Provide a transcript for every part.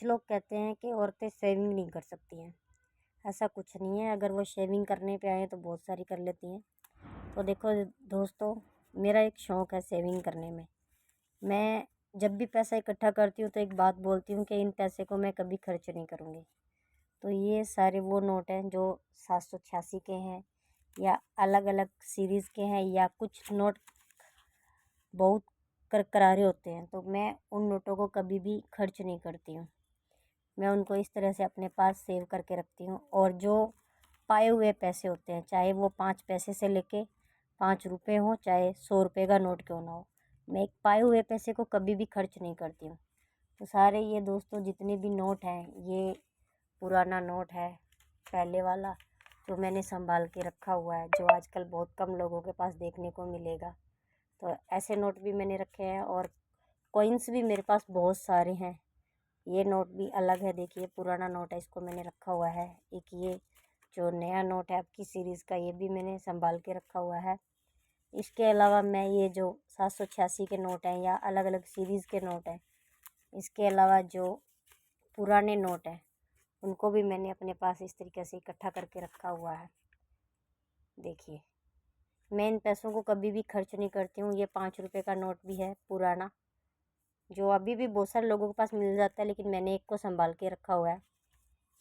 कुछ लोग कहते हैं कि औरतें सेविंग नहीं कर सकती हैं। ऐसा कुछ नहीं है, अगर वो शेविंग करने पे आए तो बहुत सारी कर लेती हैं। तो देखो दोस्तों, मेरा एक शौक़ है सेविंग करने में। मैं जब भी पैसा इकट्ठा करती हूँ तो एक बात बोलती हूँ कि इन पैसे को मैं कभी खर्च नहीं करूँगी। तो ये सारे वो नोट हैं जो 786 के हैं या अलग अलग सीरीज़ के हैं, या कुछ नोट बहुत करारे होते हैं, तो मैं उन नोटों को कभी भी खर्च नहीं करती हूँ। मैं उनको इस तरह से अपने पास सेव करके रखती हूँ। और जो पाए हुए पैसे होते हैं, चाहे वो 5 पैसे से लेके 5 रुपये हों, चाहे 100 रुपये का नोट क्यों ना हो, मैं एक पाए हुए पैसे को कभी भी खर्च नहीं करती हूँ। तो सारे ये दोस्तों जितने भी नोट हैं, ये पुराना नोट है पहले वाला, जो मैंने संभाल के रखा हुआ है, जो आजकल बहुत कम लोगों के पास देखने को मिलेगा। तो ऐसे नोट भी मैंने रखे हैं, और कॉइन्स भी मेरे पास बहुत सारे हैं। ये नोट भी अलग है, देखिए पुराना नोट है, इसको मैंने रखा हुआ है। एक ये जो नया नोट है आपकी सीरीज़ का, ये भी मैंने संभाल के रखा हुआ है। इसके अलावा मैं ये जो 786 के नोट हैं या अलग अलग सीरीज़ के नोट हैं, इसके अलावा जो पुराने नोट हैं उनको भी मैंने अपने पास इस तरीके से इकट्ठा करके रखा हुआ है। देखिए, मैं इन पैसों को कभी भी खर्च नहीं करती हूँ। ये 5 रुपये का नोट भी है पुराना, जो अभी भी बहुत सारे लोगों के पास मिल जाता है, लेकिन मैंने एक को संभाल के रखा हुआ है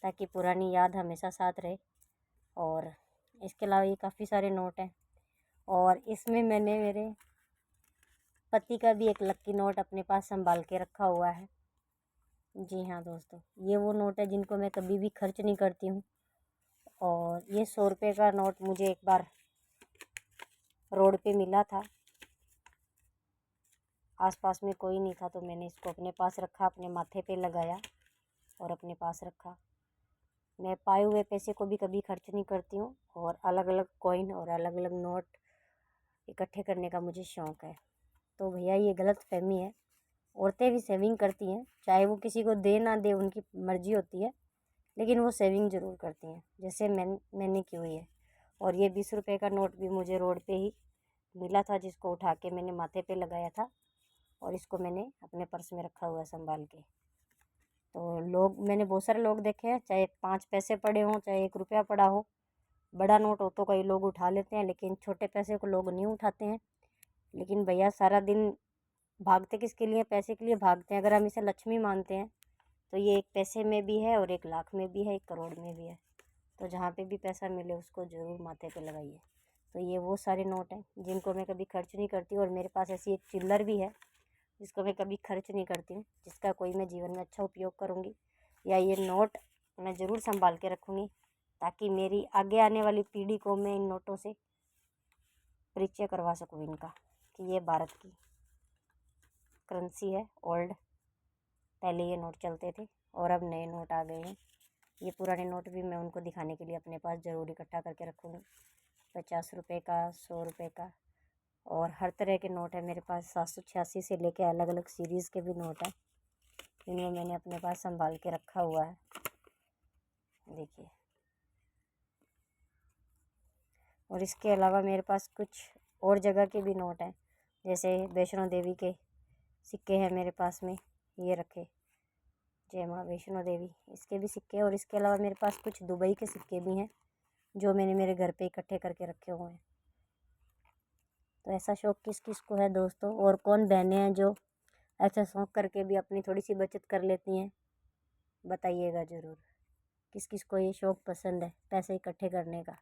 ताकि पुरानी याद हमेशा साथ रहे। और इसके अलावा ये काफ़ी सारे नोट हैं, और इसमें मैंने मेरे पति का भी एक लकी नोट अपने पास संभाल के रखा हुआ है। जी हाँ दोस्तों, ये वो नोट है जिनको मैं कभी भी खर्च नहीं करती हूँ। और ये 100 रुपये का नोट मुझे एक बार रोड पे मिला था, आसपास में कोई नहीं था, तो मैंने इसको अपने पास रखा, अपने माथे पे लगाया और अपने पास रखा। मैं पाए हुए पैसे को भी कभी खर्च नहीं करती हूँ, और अलग अलग कॉइन और अलग अलग नोट इकट्ठे करने का मुझे शौक़ है। तो भैया ये गलतफहमी है, औरतें भी सेविंग करती हैं, चाहे वो किसी को दे ना दे उनकी मर्ज़ी होती है, लेकिन वो सेविंग ज़रूर करती हैं, जैसे मैंने की हुई है। और ये 20 रुपये का नोट भी मुझे रोड पे ही मिला था, जिसको उठा के मैंने माथे पे लगाया था, और इसको मैंने अपने पर्स में रखा हुआ है संभाल के। तो मैंने बहुत सारे लोग देखे हैं, चाहे 5 पैसे पड़े हों, चाहे 1 रुपया पड़ा हो, बड़ा नोट हो तो कई लोग उठा लेते हैं, लेकिन छोटे पैसे को लोग नहीं उठाते हैं। लेकिन भैया सारा दिन भागते किसके लिए? पैसे के लिए भागते हैं। अगर हम इसे लक्ष्मी मानते हैं तो ये 1 पैसे में भी है, और 1 लाख में भी है, 1 करोड़ में भी है। तो जहाँ पे भी पैसा मिले उसको ज़रूर माथे पे लगाइए। तो ये वो सारे नोट हैं जिनको मैं कभी खर्च नहीं करती, और मेरे पास ऐसी एक चिल्लर भी है जिसको मैं कभी खर्च नहीं करती हूँ, जिसका कोई मैं जीवन में अच्छा उपयोग करूँगी, या ये नोट मैं ज़रूर संभाल के रखूँगी, ताकि मेरी आगे आने वाली पीढ़ी को मैं इन नोटों से परिचय करवा सकूँ इनका, कि ये भारत की करेंसी है ओल्ड। पहले ये नोट चलते थे और अब नए नोट आ गए हैं। ये पुराने नोट भी मैं उनको दिखाने के लिए अपने पास ज़रूर इकट्ठा करके रखूँगी। 50 रुपये का, 100 रुपये का, और हर तरह के नोट है मेरे पास। 786 से लेके अलग अलग सीरीज़ के भी नोट हैं, इनको मैंने अपने पास संभाल के रखा हुआ है। देखिए, और इसके अलावा मेरे पास कुछ और जगह के भी नोट हैं, जैसे वैष्णो देवी के सिक्के हैं मेरे पास में, ये रखे, जय माँ वैष्णो देवी, इसके भी सिक्के। और इसके अलावा मेरे पास कुछ दुबई के सिक्के भी हैं जो मैंने मेरे घर पे इकट्ठे करके रखे हुए हैं। तो ऐसा शौक़ किस किस को है दोस्तों? और कौन बहनें हैं जो ऐसा शौक़ करके भी अपनी थोड़ी सी बचत कर लेती हैं? बताइएगा ज़रूर, किस किस को ये शौक़ पसंद है पैसे इकट्ठे करने का।